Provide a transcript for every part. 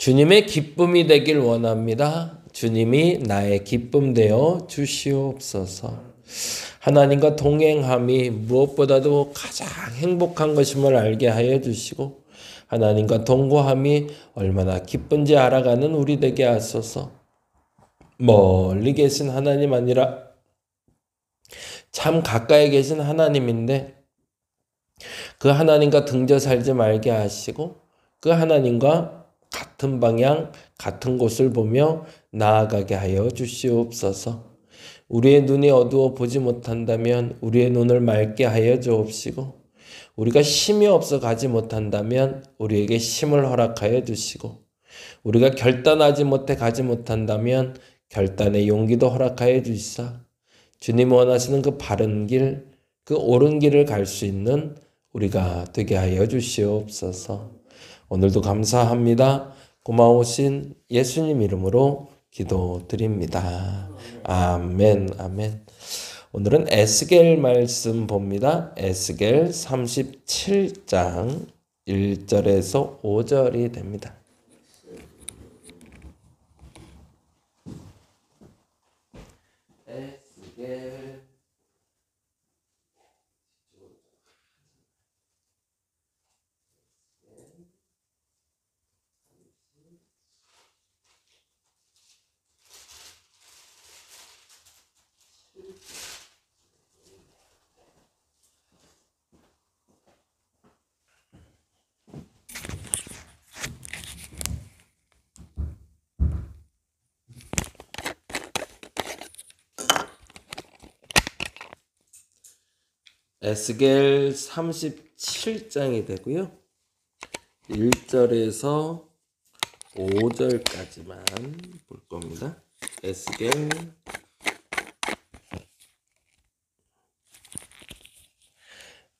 주님의 기쁨이 되길 원합니다. 주님이 나의 기쁨 되어 주시옵소서. 하나님과 동행함이 무엇보다도 가장 행복한 것임을 알게 하여 주시고 하나님과 동거함이 얼마나 기쁜지 알아가는 우리 되게 하소서. 멀리 계신 하나님 아니라 참 가까이 계신 하나님인데 그 하나님과 등져 살지 말게 하시고 그 하나님과 같은 방향, 같은 곳을 보며 나아가게 하여 주시옵소서. 우리의 눈이 어두워 보지 못한다면 우리의 눈을 맑게 하여 주옵시고 우리가 힘이 없어 가지 못한다면 우리에게 힘을 허락하여 주시고 우리가 결단하지 못해 가지 못한다면 결단의 용기도 허락하여 주시사 주님 원하시는 그 바른 길, 그 옳은 길을 갈 수 있는 우리가 되게 하여 주시옵소서. 오늘도 감사합니다. 고마우신 예수님 이름으로 기도드립니다. 아멘, 아멘. 오늘은 에스겔 말씀 봅니다. 에스겔 37장 1절에서 5절이 됩니다. 에스겔 에스겔 37장이 되고요. 1절에서 5절까지만 볼 겁니다.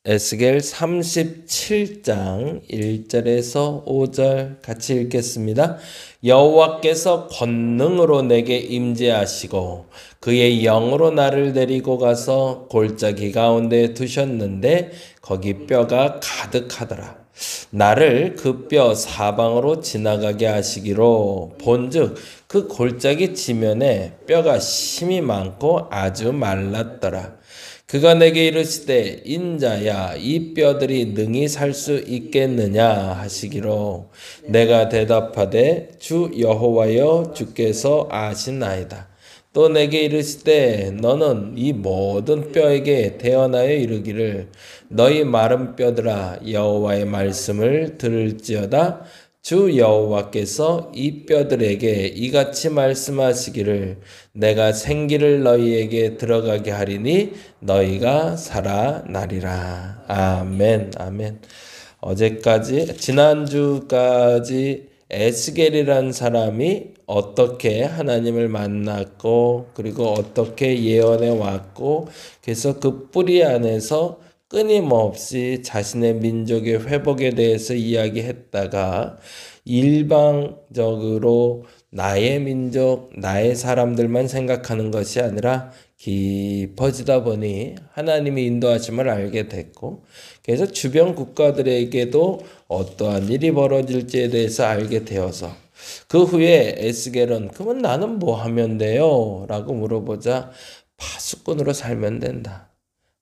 에스겔 37장 1절에서 5절 같이 읽겠습니다. 여호와께서 권능으로 내게 임재하시고 그의 영으로 나를 데리고 가서 골짜기 가운데 두셨는데 거기 뼈가 가득하더라. 나를 그 뼈 사방으로 지나가게 하시기로 본즉 그 골짜기 지면에 뼈가 심이 많고 아주 말랐더라. 그가 내게 이르시되 인자야 이 뼈들이 능히 살 수 있겠느냐 하시기로 내가 대답하되 주 여호와여 주께서 아시나이다. 또 내게 이르시되 너는 이 모든 뼈에게 대언하여 이르기를 너희 마른 뼈들아 여호와의 말씀을 들을지어다. 주 여호와께서 이 뼈들에게 이같이 말씀하시기를 내가 생기를 너희에게 들어가게 하리니 너희가 살아나리라. 아멘, 아멘. 지난주까지 에스겔이라는 사람이 어떻게 하나님을 만났고 그리고 어떻게 예언해 왔고 그래서 그 뿌리 안에서 끊임없이 자신의 민족의 회복에 대해서 이야기했다가 일방적으로 나의 민족, 나의 사람들만 생각하는 것이 아니라 깊어지다 보니 하나님의 인도하심을 알게 됐고 그래서 주변 국가들에게도 어떠한 일이 벌어질지에 대해서 알게 되어서 그 후에 에스겔은 그러면 나는 뭐 하면 돼요? 라고 물어보자 파수꾼으로 살면 된다.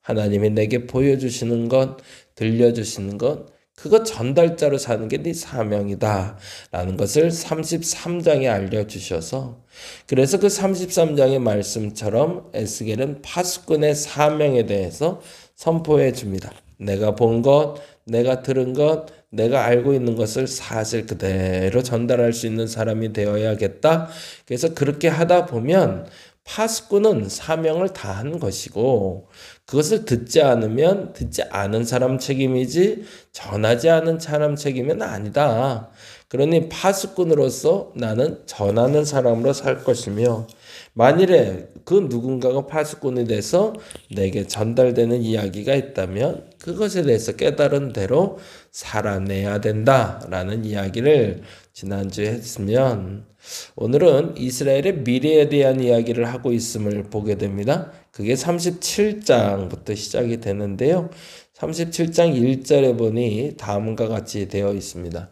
하나님이 내게 보여주시는 것, 들려주시는 것, 그거 전달자로 사는 게 네 사명이다 라는 것을 33장에 알려주셔서 그래서 그 33장의 말씀처럼 에스겔은 파수꾼의 사명에 대해서 선포해 줍니다. 내가 본 것, 내가 들은 것, 내가 알고 있는 것을 사실 그대로 전달할 수 있는 사람이 되어야겠다. 그래서 그렇게 하다 보면 파수꾼은 사명을 다한 것이고 그것을 듣지 않으면 듣지 않은 사람 책임이지 전하지 않은 사람 책임은 아니다. 그러니 파수꾼으로서 나는 전하는 사람으로 살 것이며 만일에 그 누군가가 파수꾼이 돼서 내게 전달되는 이야기가 있다면 그것에 대해서 깨달은 대로 살아내야 된다라는 이야기를 지난주에 했으면 오늘은 이스라엘의 미래에 대한 이야기를 하고 있음을 보게 됩니다. 그게 37장부터 시작이 되는데요. 37장 1절에 보니 다음과 같이 되어 있습니다.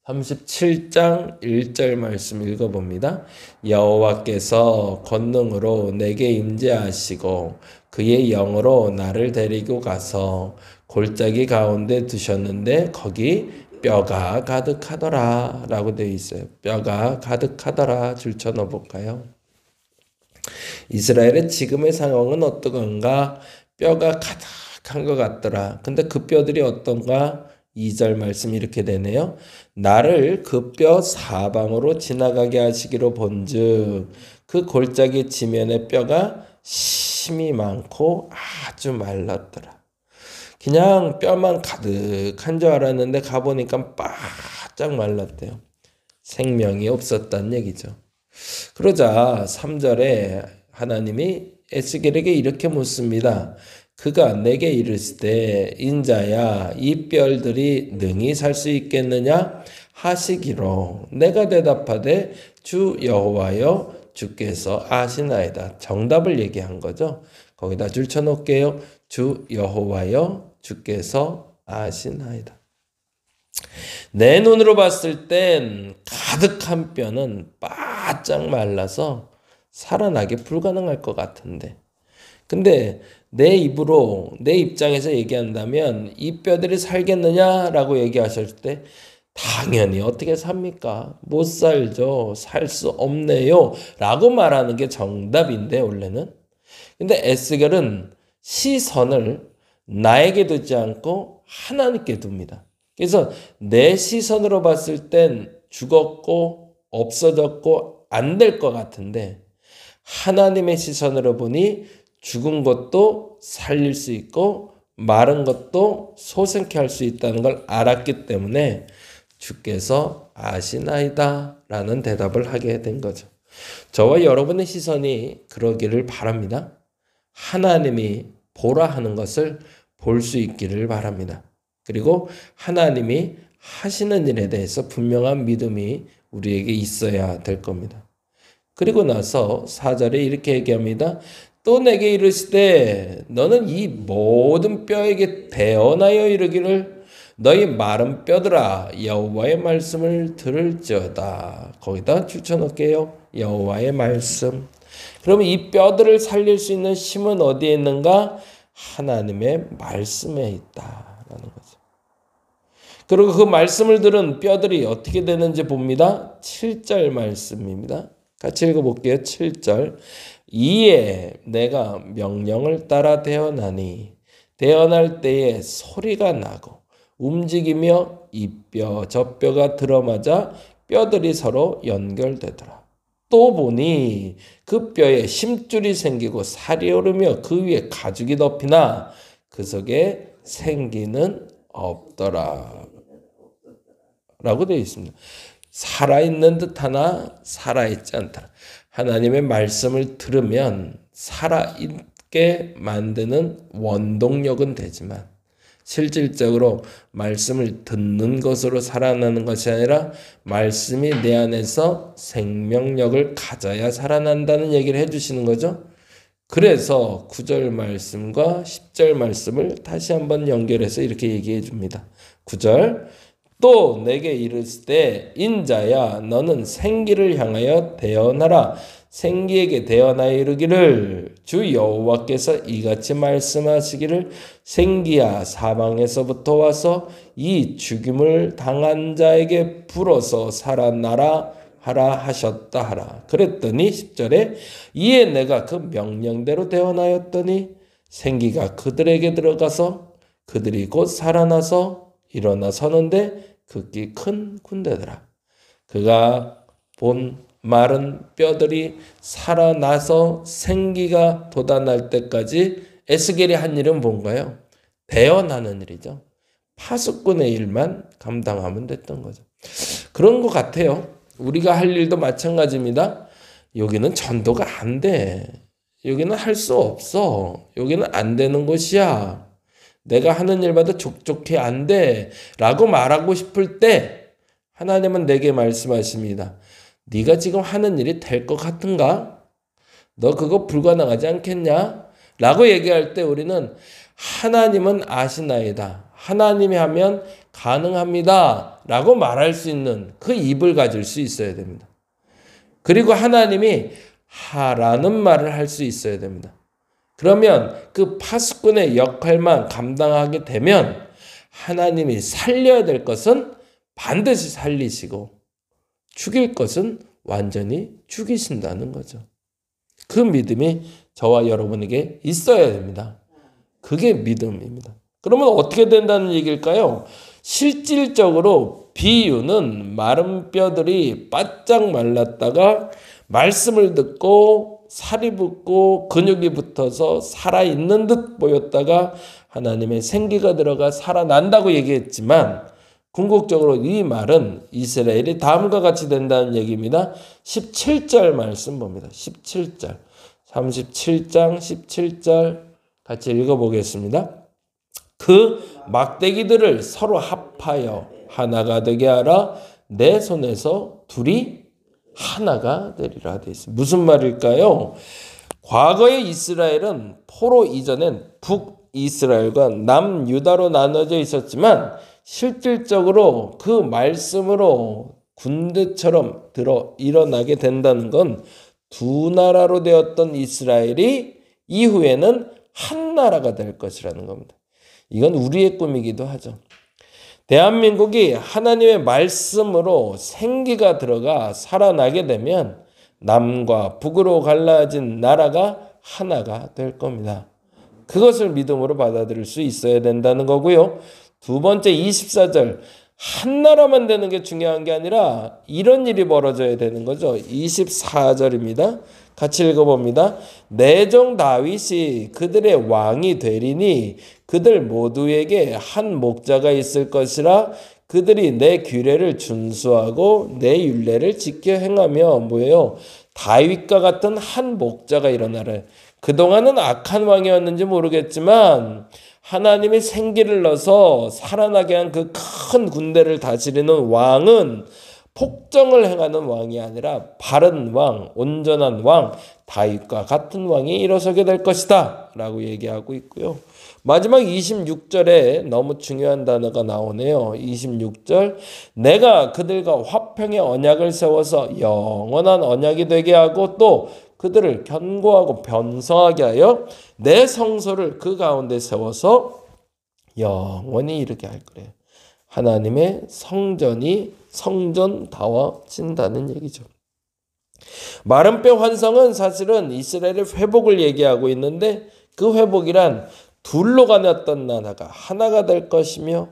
37장 1절 말씀 읽어봅니다. 여호와께서 권능으로 내게 임재하시고 그의 영으로 나를 데리고 가서 골짜기 가운데 두셨는데 거기 뼈가 가득하더라 라고 되어 있어요. 뼈가 가득하더라. 줄쳐 넣어볼까요? 이스라엘의 지금의 상황은 어떤가? 뼈가 가득한 것 같더라. 근데 그 뼈들이 어떤가? 2절 말씀 이렇게 되네요. 나를 그 뼈 사방으로 지나가게 하시기로 본즉 그 골짜기 지면의 뼈가 심이 많고 아주 말랐더라. 그냥 뼈만 가득한 줄 알았는데 가보니까 바짝 말랐대요. 생명이 없었다는 얘기죠. 그러자 3절에 하나님이 에스겔에게 이렇게 묻습니다. 그가 내게 이르시되 인자야 이 뼈들이 능히 살 수 있겠느냐 하시기로 내가 대답하되 주 여호와여 주께서 아시나이다. 정답을 얘기한 거죠. 거기다 줄쳐 놓을게요. 주 여호와여 주께서 아시나이다. 내 눈으로 봤을 땐 가득한 뼈는 바짝 말라서 살아나기 불가능할 것 같은데, 근데 내 입으로 내 입장에서 얘기한다면 이 뼈들이 살겠느냐라고 얘기하실 때 당연히 어떻게 삽니까? 못 살죠. 살 수 없네요 라고 말하는 게 정답인데 원래는. 근데 에스겔은 시선을 나에게 두지 않고 하나님께 둡니다. 그래서 내 시선으로 봤을 땐 죽었고 없어졌고 안 될 것 같은데 하나님의 시선으로 보니 죽은 것도 살릴 수 있고 마른 것도 소생케 할 수 있다는 걸 알았기 때문에 주께서 아시나이다 라는 대답을 하게 된 거죠. 저와 여러분의 시선이 그러기를 바랍니다. 하나님이 보라 하는 것을 볼 수 있기를 바랍니다. 그리고 하나님이 하시는 일에 대해서 분명한 믿음이 우리에게 있어야 될 겁니다. 그리고 나서 4절에 이렇게 얘기합니다. 또 내게 이르시되 너는 이 모든 뼈에게 대언하여 이르기를 너희 마른 뼈들아 여호와의 말씀을 들을지어다. 거기다 줄쳐놓을게요. 여호와의 말씀. 그러면 이 뼈들을 살릴 수 있는 힘은 어디에 있는가? 하나님의 말씀에 있다라는 거죠. 그리고 그 말씀을 들은 뼈들이 어떻게 되는지 봅니다. 7절 말씀입니다. 같이 읽어볼게요. 7절. 이에 내가 명령을 따라 대언하니 대언할 때에 소리가 나고 움직이며 이 뼈 저 뼈가 들어맞아 뼈들이 서로 연결되더라. 또 보니 그 뼈에 힘줄이 생기고 살이 오르며 그 위에 가죽이 덮이나 그 속에 생기는 없더라 라고 되어 있습니다. 살아있는 듯하나 살아있지 않다. 하나님의 말씀을 들으면 살아있게 만드는 원동력은 되지만 실질적으로 말씀을 듣는 것으로 살아나는 것이 아니라 말씀이 내 안에서 생명력을 가져야 살아난다는 얘기를 해주시는 거죠. 그래서 9절 말씀과 10절 말씀을 다시 한번 연결해서 이렇게 얘기해 줍니다. 9절. 또 내게 이르시되 인자야 너는 생기를 향하여 대언하라. 생기에게 대언하여 이르기를 주 여호와께서 이같이 말씀하시기를 생기야 사방에서부터 와서 이 죽임을 당한 자에게 불어서 살아나라 하라 하셨다 하라. 그랬더니 10절에 이에 내가 그 명령대로 대언하였더니 생기가 그들에게 들어가서 그들이 곧 살아나서 일어나 서는데 극히 큰 군대더라. 그가 본 마른 뼈들이 살아나서 생기가 돋아날 때까지 에스겔이 한 일은 뭔가요? 대언하는 일이죠. 파수꾼의 일만 감당하면 됐던 거죠. 그런 것 같아요. 우리가 할 일도 마찬가지입니다. 여기는 전도가 안 돼. 여기는 할 수 없어. 여기는 안 되는 곳이야. 내가 하는 일마다 족족해 안 돼 라고 말하고 싶을 때 하나님은 내게 말씀하십니다. 네가 지금 하는 일이 될 것 같은가? 너 그거 불가능하지 않겠냐? 라고 얘기할 때 우리는 하나님은 아시나이다. 하나님이 하면 가능합니다 라고 말할 수 있는 그 입을 가질 수 있어야 됩니다. 그리고 하나님이 하라는 말을 할 수 있어야 됩니다. 그러면 그 파수꾼의 역할만 감당하게 되면 하나님이 살려야 될 것은 반드시 살리시고 죽일 것은 완전히 죽이신다는 거죠. 그 믿음이 저와 여러분에게 있어야 됩니다. 그게 믿음입니다. 그러면 어떻게 된다는 얘기일까요? 실질적으로 비유는 마른 뼈들이 바짝 말랐다가 말씀을 듣고 살이 붙고 근육이 붙어서 살아있는 듯 보였다가 하나님의 생기가 들어가 살아난다고 얘기했지만 궁극적으로 이 말은 이스라엘이 다음과 같이 된다는 얘기입니다. 17절 말씀 봅니다. 17절. 37장 17절 같이 읽어보겠습니다. 그 막대기들을 서로 합하여 하나가 되게 하라. 내 손에서 둘이 하나가 되리라 되어 있습니다. 무슨 말일까요? 과거의 이스라엘은 포로 이전엔 북이스라엘과 남유다로 나눠져 있었지만 실질적으로 그 말씀으로 군대처럼 일어나게 된다는 건 두 나라로 되었던 이스라엘이 이후에는 한 나라가 될 것이라는 겁니다. 이건 우리의 꿈이기도 하죠. 대한민국이 하나님의 말씀으로 생기가 들어가 살아나게 되면 남과 북으로 갈라진 나라가 하나가 될 겁니다. 그것을 믿음으로 받아들일 수 있어야 된다는 거고요. 두 번째 24절. 한 나라만 되는 게 중요한 게 아니라 이런 일이 벌어져야 되는 거죠. 24절입니다. 같이 읽어봅니다. 내 종 다윗이 그들의 왕이 되리니 그들 모두에게 한 목자가 있을 것이라. 그들이 내 규례를 준수하고 내 율례를 지켜 행하며 뭐예요? 다윗과 같은 한 목자가 일어나래. 그동안은 악한 왕이었는지 모르겠지만 하나님이 생기를 넣어서 살아나게 한 그 큰 군대를 다스리는 왕은 폭정을 행하는 왕이 아니라 바른 왕, 온전한 왕, 다윗과 같은 왕이 일어서게 될 것이다 라고 얘기하고 있고요. 마지막 26절에 너무 중요한 단어가 나오네요. 26절. 내가 그들과 화평의 언약을 세워서 영원한 언약이 되게 하고 또 그들을 견고하고 변성하게 하여 내 성소를 그 가운데 세워서 영원히 이르게 할 거래요. 하나님의 성전이 성전다워진다는 얘기죠. 마른 뼈 환성은 사실은 이스라엘의 회복을 얘기하고 있는데 그 회복이란 둘로 가났던 나라가 하나가 될 것이며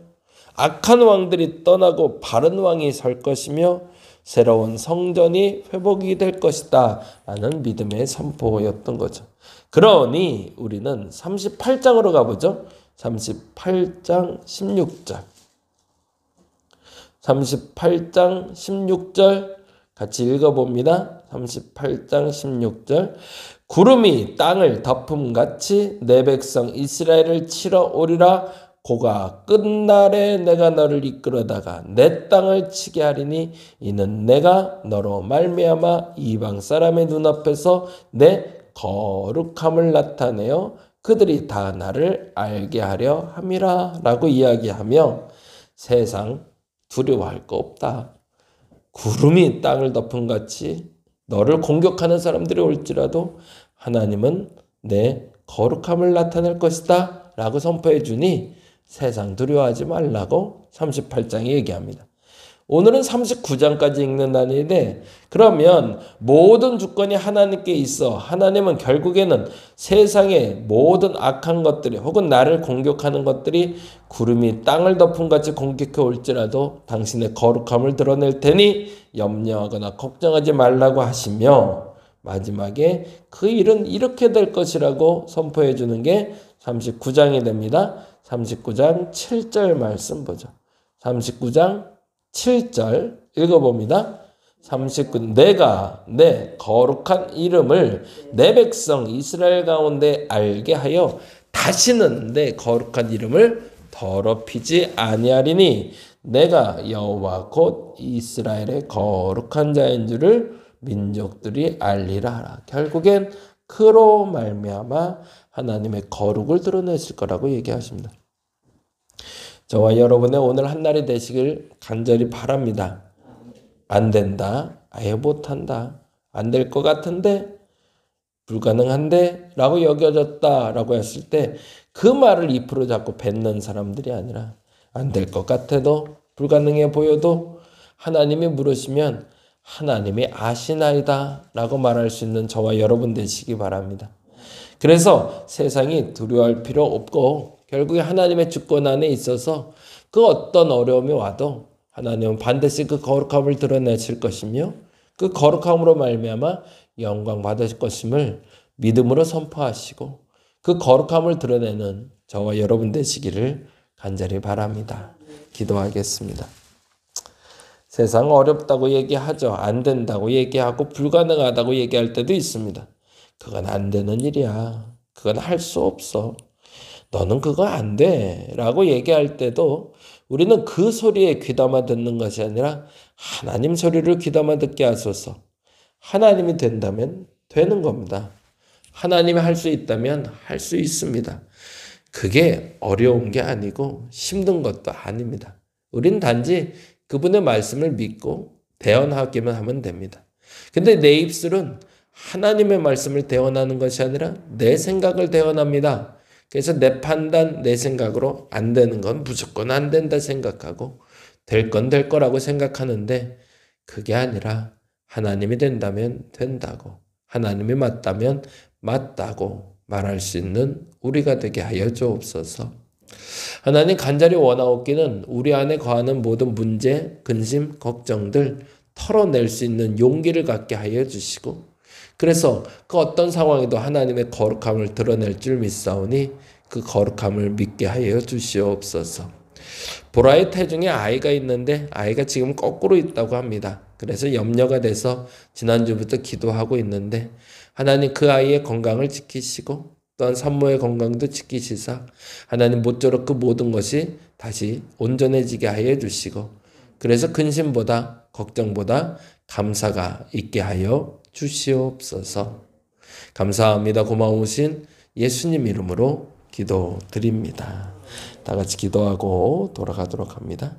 악한 왕들이 떠나고 바른 왕이 설 것이며 새로운 성전이 회복이 될 것이다 라는 믿음의 선포였던 거죠. 그러니 우리는 38장으로 가보죠. 38장 16절 38장 16절 같이 읽어봅니다. 38장 16절. 구름이 땅을 덮음같이 내 백성 이스라엘을 치러 오리라. 고가 끝날에 내가 너를 이끌어다가 내 땅을 치게 하리니 이는 내가 너로 말미암아 이방 사람의 눈앞에서 내 거룩함을 나타내어 그들이 다 나를 알게 하려 함이라 라고 이야기하며 세상 두려워할 거 없다. 구름이 땅을 덮음같이 너를 공격하는 사람들이 올지라도 하나님은 내 거룩함을 나타낼 것이다 라고 선포해 주니 세상 두려워하지 말라고 38장이 얘기합니다. 오늘은 39장까지 읽는다는데 그러면 모든 주권이 하나님께 있어 하나님은 결국에는 세상의 모든 악한 것들이 혹은 나를 공격하는 것들이 구름이 땅을 덮음같이 공격해 올지라도 당신의 거룩함을 드러낼 테니 염려하거나 걱정하지 말라고 하시며 마지막에 그 일은 이렇게 될 것이라고 선포해 주는 게 39장이 됩니다. 39장 7절 말씀 보죠. 39장 7절 읽어봅니다. 39. 내가 내 거룩한 이름을 내 백성 이스라엘 가운데 알게 하여 다시는 내 거룩한 이름을 더럽히지 아니하리니 내가 여호와 곧 이스라엘의 거룩한 자인 줄을 민족들이 알리라 하라. 결국엔 그로 말미암아 하나님의 거룩을 드러냈을 거라고 얘기하십니다. 저와 여러분의 오늘 한날이 되시길 간절히 바랍니다. 안 된다, 아예 못한다, 안 될 것 같은데, 불가능한데 라고 여겨졌다 라고 했을 때 그 말을 2% 잡고 뱉는 사람들이 아니라 안 될 것 같아도 불가능해 보여도 하나님이 물으시면 하나님이 아시나이다 라고 말할 수 있는 저와 여러분 되시기 바랍니다. 그래서 세상이 두려워할 필요 없고 결국에 하나님의 주권 안에 있어서 그 어떤 어려움이 와도 하나님은 반드시 그 거룩함을 드러내실 것이며 그 거룩함으로 말미암아 영광 받으실 것임을 믿음으로 선포하시고 그 거룩함을 드러내는 저와 여러분 되시기를 간절히 바랍니다. 기도하겠습니다. 세상 어렵다고 얘기하죠. 안 된다고 얘기하고 불가능하다고 얘기할 때도 있습니다. 그건 안 되는 일이야. 그건 할 수 없어. 너는 그거 안 돼. 라고 얘기할 때도 우리는 그 소리에 귀담아 듣는 것이 아니라 하나님 소리를 귀담아 듣게 하소서. 하나님이 된다면 되는 겁니다. 하나님이 할 수 있다면 할 수 있습니다. 그게 어려운 게 아니고 힘든 것도 아닙니다. 우린 단지 그분의 말씀을 믿고 대언하기만 하면 됩니다. 근데 내 입술은 하나님의 말씀을 대언하는 것이 아니라 내 생각을 대언합니다. 그래서 내 판단, 내 생각으로 안 되는 건 무조건 안 된다 생각하고 될 건 될 거라고 생각하는데 그게 아니라 하나님이 된다면 된다고, 하나님이 맞다면 맞다고 말할 수 있는 우리가 되게 하여 주옵소서. 하나님 간절히 원하옵기는 우리 안에 거하는 모든 문제, 근심, 걱정들 털어낼 수 있는 용기를 갖게 하여 주시고 그래서 그 어떤 상황에도 하나님의 거룩함을 드러낼 줄 믿사오니 그 거룩함을 믿게 하여 주시옵소서. 보라의 태중에 아이가 있는데 아이가 지금 거꾸로 있다고 합니다. 그래서 염려가 돼서 지난주부터 기도하고 있는데 하나님 그 아이의 건강을 지키시고 또한 산모의 건강도 지키시사 하나님 모쪼록 그 모든 것이 다시 온전해지게 하여 주시고 그래서 근심보다 걱정보다 감사가 있게 하여 주시옵소서. 감사합니다. 고마우신 예수님 이름으로 기도드립니다. 다 같이 기도하고 돌아가도록 합니다.